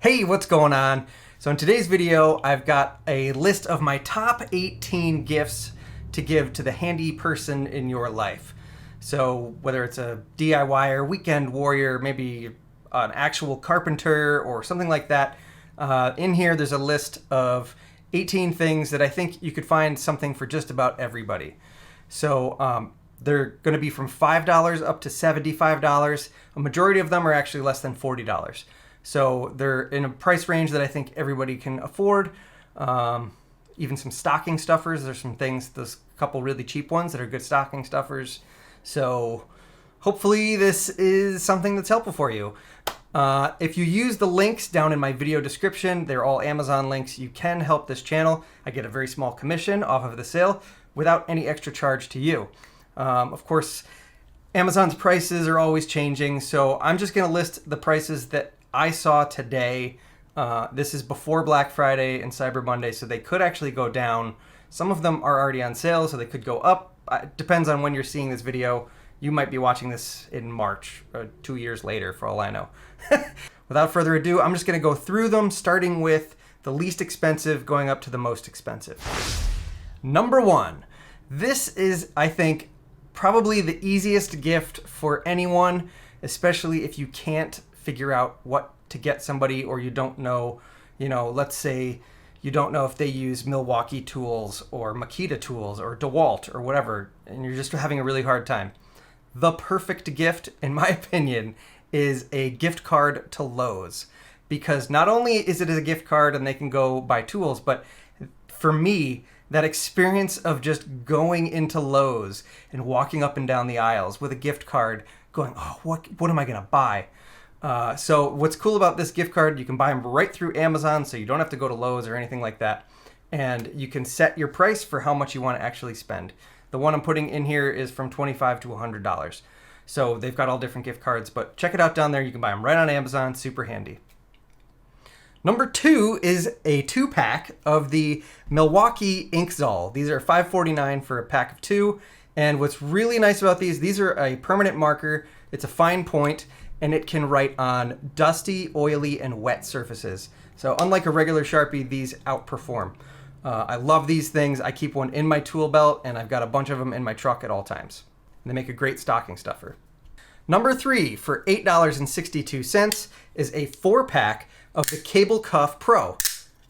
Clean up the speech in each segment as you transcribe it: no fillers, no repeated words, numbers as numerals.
Hey, what's going on? So in today's video, I've got a list of my top 18 gifts to give to the handy person in your life. So whether it's a DIYer, weekend warrior, maybe an actual carpenter or something like that, in here there's a list of 18 things that I think you could find something for just about everybody. So they're going to be from $5 up to $75. A majority of them are actually less than $40. So they're in a price range that I think everybody can afford. Even some stocking stuffers. There's some things, there's a couple really cheap ones that are good stocking stuffers. So hopefully this is something that's helpful for you. If you use the links down in my video description, they're all Amazon links, you can help this channel. I get a very small commission off of the sale without any extra charge to you. Of course, Amazon's prices are always changing, so I'm just going to list the prices that I saw today. This is before Black Friday and Cyber Monday, so they could actually go down. Some of them are already on sale, so they could go up. It depends on when you're seeing this video. You might be watching this in March, 2 years later, for all I know. Without further ado, I'm just going to go through them, starting with the least expensive, going up to the most expensive. Number one. This is, I think, probably the easiest gift for anyone, especially if you can't figure out what to get somebody, or you don't know, let's say you don't know if they use Milwaukee tools or Makita tools or DeWalt or whatever, and you're just having a really hard time. The perfect gift, in my opinion, is a gift card to Lowe's, because not only is it a gift card and they can go buy tools, but for me, that experience of just going into Lowe's and walking up and down the aisles with a gift card going, oh, what am I going to buy? So what's cool about this gift card, you can buy them right through Amazon, so you don't have to go to Lowe's or anything like that. And you can set your price for how much you want to actually spend. The one I'm putting in here is from $25 to $100. So they've got all different gift cards, but check it out down there. You can buy them right on Amazon, super handy. Number two is a 2-pack of the Milwaukee Inkzol. These are $5.49 for a pack of 2. And what's really nice about these are a permanent marker. It's a fine point, and it can write on dusty, oily, and wet surfaces. So unlike a regular Sharpie, these outperform. I love these things. I keep one in my tool belt, and I've got a bunch of them in my truck at all times. And they make a great stocking stuffer. Number three, for $8.62, is a 4-pack of the Cable Cuff Pro.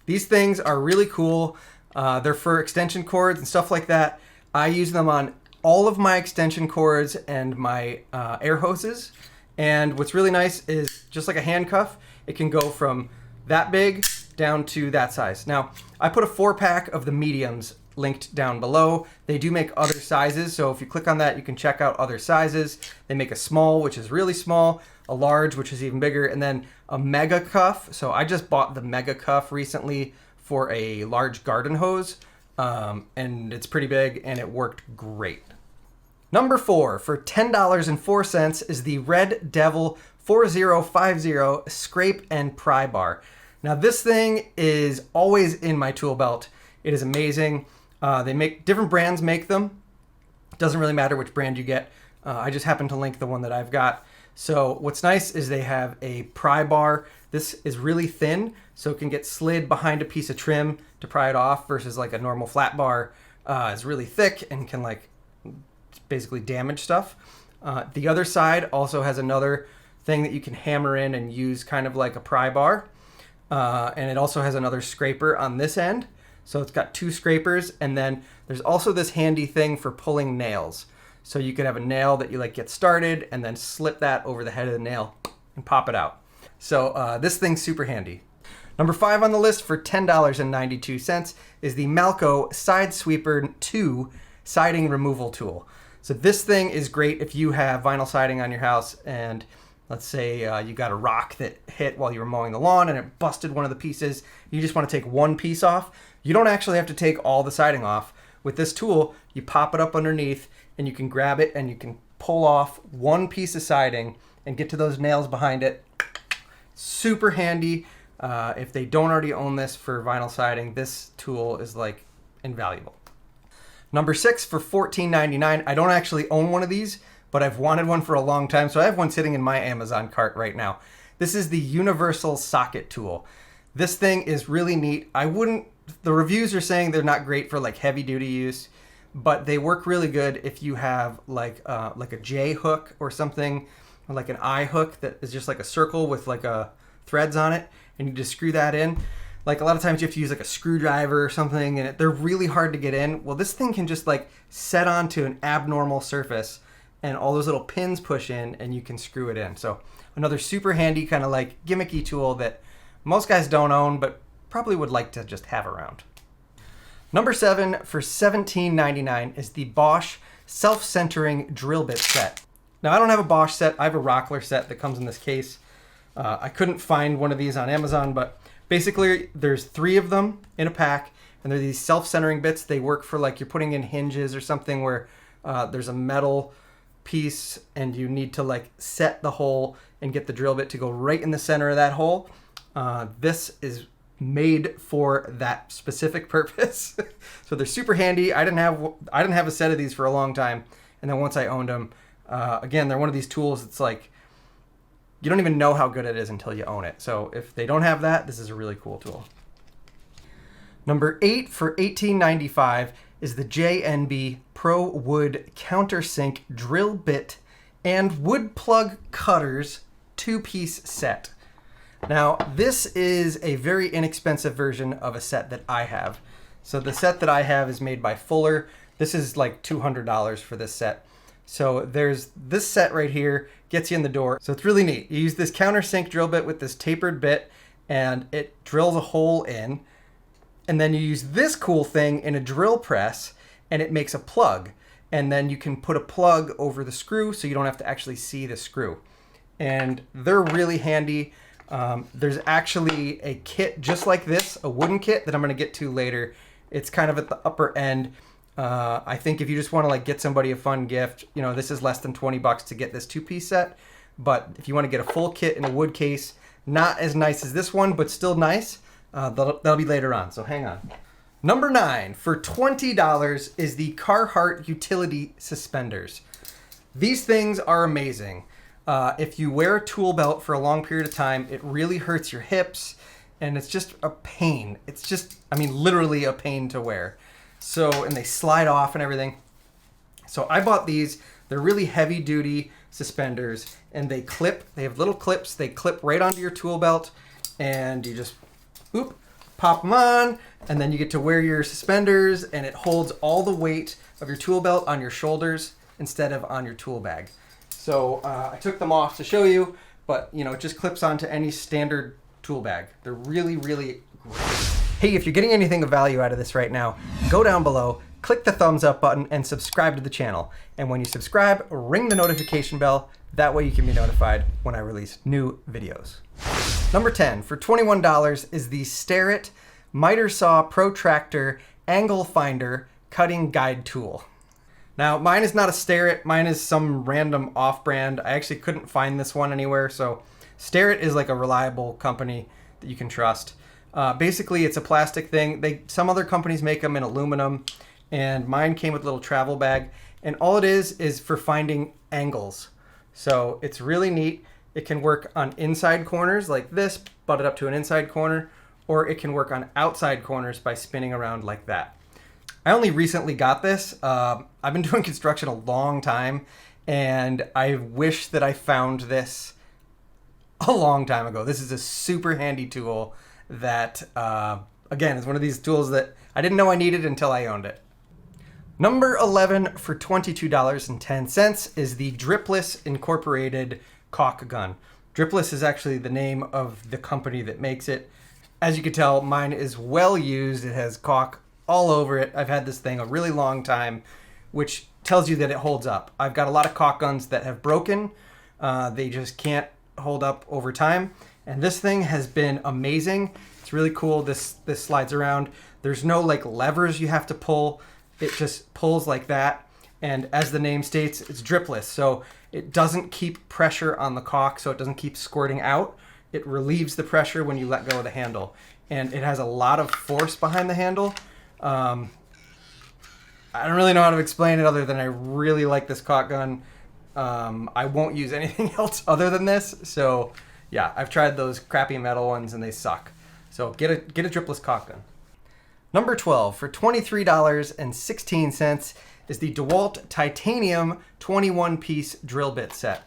These things are really cool. They're for extension cords and stuff like that. I use them on all of my extension cords and my air hoses. And what's really nice is, just like a handcuff, it can go from that big down to that size. Now, I put a 4-pack of the mediums linked down below. They do make other sizes, so if you click on that, you can check out other sizes. They make a small, which is really small, a large, which is even bigger, and then a mega cuff. So I just bought the mega cuff recently for a large garden hose, and it's pretty big, and it worked great. Number four, for $10.04, is the Red Devil 4050 Scrape and Pry Bar. Now this thing is always in my tool belt. It is amazing. They make different brands make them. It doesn't really matter which brand you get. I just happen to link the one that I've got. So what's nice is they have a pry bar. This is really thin, so it can get slid behind a piece of trim to pry it off, versus like a normal flat bar is really thick and can basically damage stuff. The other side also has another thing that you can hammer in and use kind of like a pry bar. And it also has another scraper on this end. So it's got 2 scrapers, and then there's also this handy thing for pulling nails. So you could have a nail that you get started and then slip that over the head of the nail and pop it out. So this thing's super handy. Number 5 on the list, for $10.92, is the Malco Side Sweeper 2 siding removal tool. So this thing is great if you have vinyl siding on your house, and let's say you got a rock that hit while you were mowing the lawn and it busted one of the pieces. You just want to take one piece off. You don't actually have to take all the siding off. With this tool, you pop it up underneath and you can grab it and you can pull off one piece of siding and get to those nails behind it. Super handy. If they don't already own this for vinyl siding, this tool is invaluable. Number 6, for $14.99. I don't actually own one of these, but I've wanted one for a long time, so I have one sitting in my Amazon cart right now. This is the universal socket tool. This thing is really neat. The reviews are saying they're not great for like heavy duty use, but they work really good if you have like a J hook or something, or like an I hook that is just like a circle with like threads on it, and you just screw that in. Like a lot of times you have to use like a screwdriver or something, and they're really hard to get in. Well, this thing can just like set onto an abnormal surface, and all those little pins push in, and you can screw it in. So another super handy kind of like gimmicky tool that most guys don't own, but probably would like to just have around. Number 7 for $17.99 is the Bosch self-centering drill bit set. Now I don't have a Bosch set, I have a Rockler set that comes in this case. I couldn't find one of these on Amazon, but basically there's 3 of them in a pack, and they're these self-centering bits. They work for like you're putting in hinges or something where there's a metal piece and you need to like set the hole and get the drill bit to go right in the center of that hole. This is made for that specific purpose. So they're super handy. I didn't have a set of these for a long time, and then once I owned them, again, they're one of these tools that's like you don't even know how good it is until you own it. So if they don't have that, this is a really cool tool. Number 8 for $18.95 is the JNB Pro Wood Countersink Drill Bit and Wood Plug Cutters 2-piece set. Now, this is a very inexpensive version of a set that I have. So the set that I have is made by Fuller. This is like $200 for this set. So there's this set right here, gets you in the door. So it's really neat. You use this countersink drill bit with this tapered bit, and it drills a hole in. And then you use this cool thing in a drill press, and it makes a plug. And then you can put a plug over the screw so you don't have to actually see the screw. And they're really handy. There's actually a kit just like this, a wooden kit that I'm going to get to later. It's kind of at the upper end. I think if you just want to like get somebody a fun gift, you know, this is less than $20 to get this 2-piece set. But if you want to get a full kit in a wood case, not as nice as this one, but still nice, that'll be later on. So hang on. Number 9 for $20 is the Carhartt utility suspenders. These things are amazing. If you wear a tool belt for a long period of time, it really hurts your hips, and it's just a pain. It's just, I mean, literally a pain to wear. So, and they slide off and everything. So I bought these. They're really heavy duty suspenders, and they have little clips. They clip right onto your tool belt, and you just, pop them on, and then you get to wear your suspenders, and it holds all the weight of your tool belt on your shoulders instead of on your tool bag. So I took them off to show you, but you know, it just clips onto any standard tool bag. They're really, really great. Hey, if you're getting anything of value out of this right now, go down below, click the thumbs up button, and subscribe to the channel. And when you subscribe, ring the notification bell. That way you can be notified when I release new videos. Number 10 for $21 is the Starrett Miter Saw Protractor Angle Finder Cutting Guide Tool. Now, mine is not a Starrett, mine is some random off-brand. I actually couldn't find this one anywhere, so Starrett is like a reliable company that you can trust. Basically, it's a plastic thing. Some other companies make them in aluminum, and mine came with a little travel bag, and all it is for finding angles. So it's really neat. It can work on inside corners like this, butt it up to an inside corner, or it can work on outside corners by spinning around like that. I only recently got this. I've been doing construction a long time, and I wish that I found this a long time ago. This is a super handy tool that, again, is one of these tools that I didn't know I needed until I owned it. Number 11 for $22.10 is the Dripless Incorporated caulk gun. Dripless is actually the name of the company that makes it. As you can tell, mine is well used. It has caulk all over it. I've had this thing a really long time, which tells you that it holds up. I've got a lot of caulk guns that have broken. They just can't hold up over time. And this thing has been amazing. It's really cool. This slides around. There's no like levers you have to pull. It just pulls like that. And as the name states, it's dripless. So it doesn't keep pressure on the caulk, so it doesn't keep squirting out. It relieves the pressure when you let go of the handle. And it has a lot of force behind the handle. I don't really know how to explain it other than I really like this caulk gun. I won't use anything else other than this. So Yeah, I've tried those crappy metal ones and they suck. So get a dripless caulk gun. Number 12 for $23.16 is the DeWalt Titanium 21-piece drill bit set.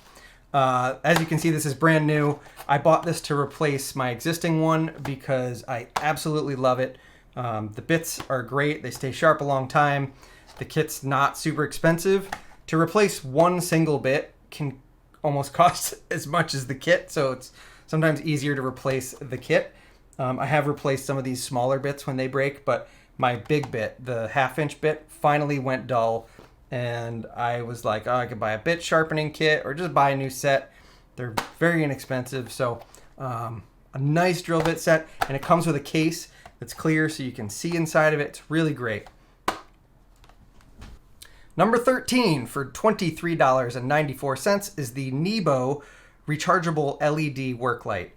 As you can see, this is brand new. I bought this to replace my existing one because I absolutely love it. The bits are great. They stay sharp a long time. The kit's not super expensive. To replace one single bit can almost cost as much as the kit, so it's sometimes easier to replace the kit. I have replaced some of these smaller bits when they break, but my big bit, the 1/2-inch bit, finally went dull, and I was like, oh, I could buy a bit sharpening kit or just buy a new set. They're very inexpensive, so a nice drill bit set, and it comes with a case that's clear so you can see inside of it. It's really great. Number 13 for $23.94 is the Nebo rechargeable LED work light.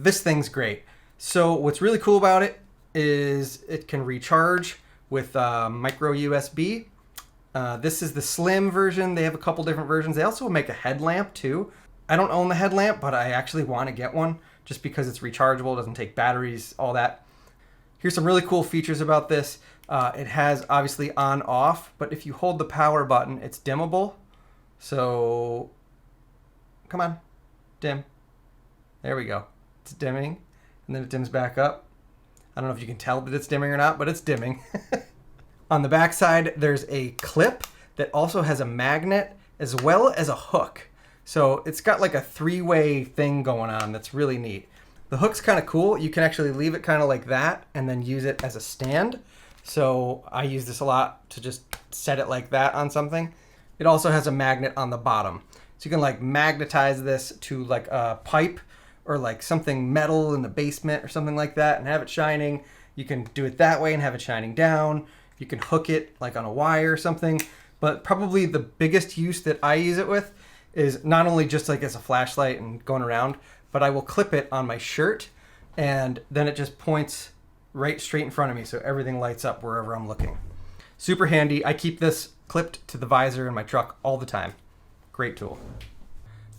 This thing's great. So what's really cool about it is it can recharge with micro USB. This is the slim version. They have a couple different versions. They also make a headlamp too. I don't own the headlamp, but I actually want to get one just because it's rechargeable, doesn't take batteries, all that. Here's some really cool features about this. It has obviously on off, but if you hold the power button, it's dimmable. So come on, dim. There we go. It's dimming, and then it dims back up. I don't know if you can tell that it's dimming or not, but it's dimming. On the back side, there's a clip that also has a magnet as well as a hook. So it's got like a 3-way thing going on that's really neat. The hook's kind of cool. You can actually leave it kind of like that and then use it as a stand. So I use this a lot to just set it like that on something. It also has a magnet on the bottom. So you can like magnetize this to like a pipe or like something metal in the basement or something like that and have it shining. You can do it that way and have it shining down. You can hook it like on a wire or something. But probably the biggest use that I use it with is not only just like as a flashlight and going around, but I will clip it on my shirt and then it just points right straight in front of me so everything lights up wherever I'm looking. Super handy. I keep this clipped to the visor in my truck all the time. Great tool.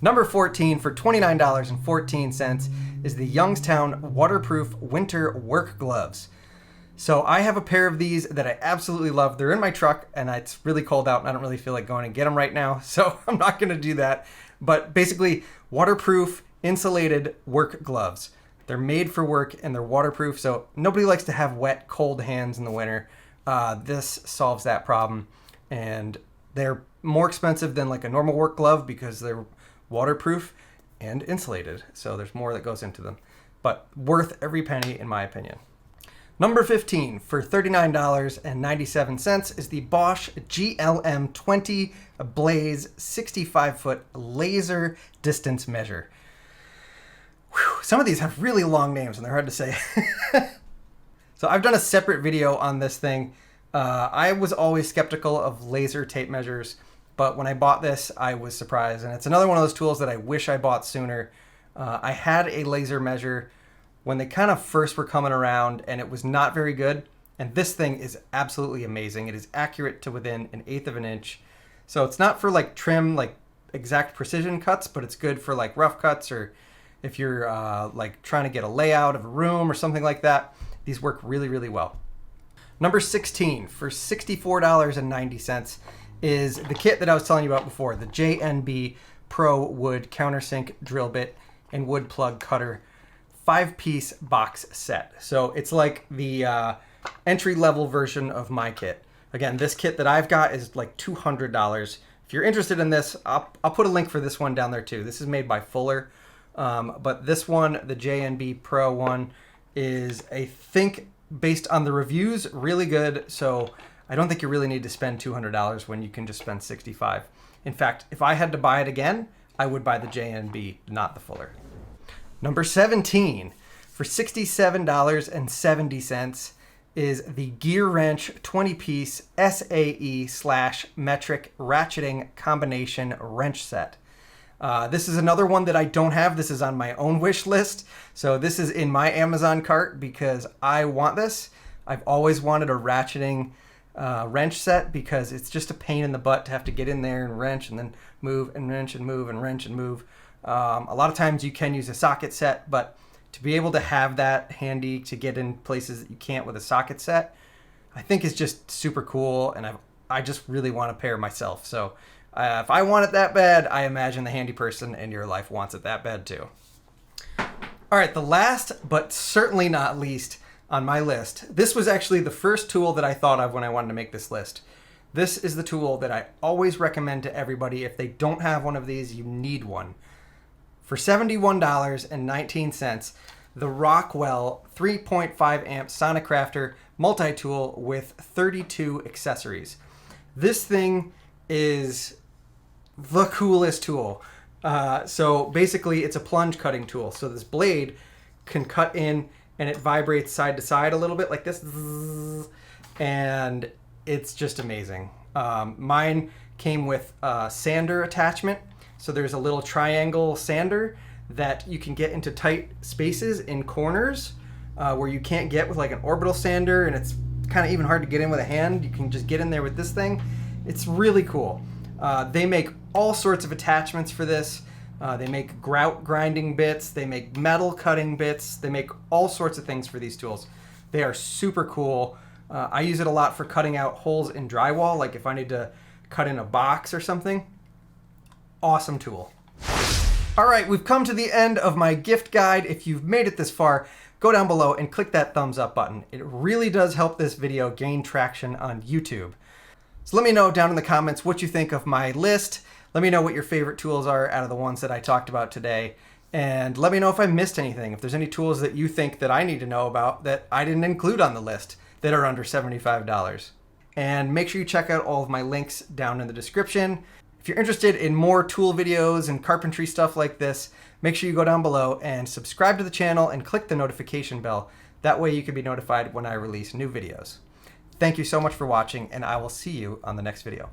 Number 14 for $29.14 is the Youngstown waterproof winter work gloves. So I have a pair of these that I absolutely love. They're in my truck and it's really cold out and I don't really feel like going and get them right now. So I'm not going to do that. But basically waterproof insulated work gloves. They're made for work and they're waterproof. So nobody likes to have wet, cold hands in the winter. This solves that problem. And they're more expensive than like a normal work glove because they're waterproof and insulated. So there's more that goes into them. But worth every penny in my opinion. Number 15 for $39.97 is the Bosch GLM20 Blaze 65-foot laser distance measure. Whew, some of these have really long names and they're hard to say. So I've done a separate video on this thing. I was always skeptical of laser tape measures, but when I bought this, I was surprised. And it's another one of those tools that I wish I bought sooner. I had a laser measure when they kind of first were coming around and it was not very good. And this thing is absolutely amazing. It is accurate to within 1/8 of an inch. So it's not for like trim, like exact precision cuts, but it's good for like rough cuts or if you're like trying to get a layout of a room or something like that. These work really, really well. Number 16 for $64.90 is the kit that I was telling you about before, the JNB Pro Wood Countersink Drill Bit and Wood Plug Cutter 5-piece box set. So it's like the entry-level version of my kit. Again, this kit that I've got is like $200. If you're interested in this, I'll put a link for this one down there too. This is made by Fuller. But this one, the JNB Pro one, is, I think, based on the reviews, really good. So I don't think you really need to spend $200 when you can just spend $65. In fact, if I had to buy it again, I would buy the JNB, not the Fuller. Number 17 for $67.70 is the Gear Wrench 20-piece SAE/metric ratcheting combination wrench set. This is another one that I don't have. This is on my own wish list. So this is in my Amazon cart because I want this. I've always wanted a ratcheting wrench set because it's just a pain in the butt to have to get in there and wrench and then move and wrench and move and wrench and move. A lot of times you can use a socket set, but to be able to have that handy to get in places that you can't with a socket set, I think is just super cool, and I just really want a pair myself. So if I want it that bad, I imagine the handy person in your life wants it that bad too. All right, the last but certainly not least on my list, this was actually the first tool that I thought of when I wanted to make this list. This is the tool that I always recommend to everybody. If they don't have one of these, you need one. For $71.19, the Rockwell 3.5 amp Sonicrafter multi-tool with 32 accessories. This thing is the coolest tool. So basically it's a plunge cutting tool. So this blade can cut in and it vibrates side to side a little bit like this. And it's just amazing. Mine came with a sander attachment. So there's a little triangle sander that you can get into tight spaces in corners where you can't get with like an orbital sander, and it's kind of even hard to get in with a hand. You can just get in there with this thing. It's really cool. They make all sorts of attachments for this. They make grout grinding bits. They make metal cutting bits. They make all sorts of things for these tools. They are super cool. I use it a lot for cutting out holes in drywall, like if I need to cut in a box or something. Awesome tool. All right, we've come to the end of my gift guide. If you've made it this far, go down below and click that thumbs up button. It really does help this video gain traction on YouTube. So let me know down in the comments what you think of my list. Let me know what your favorite tools are out of the ones that I talked about today. And let me know if I missed anything, if there's any tools that you think that I need to know about that I didn't include on the list that are under $75. And make sure you check out all of my links down in the description. If you're interested in more tool videos and carpentry stuff like this, make sure you go down below and subscribe to the channel and click the notification bell. That way you can be notified when I release new videos. Thank you so much for watching, and I will see you on the next video.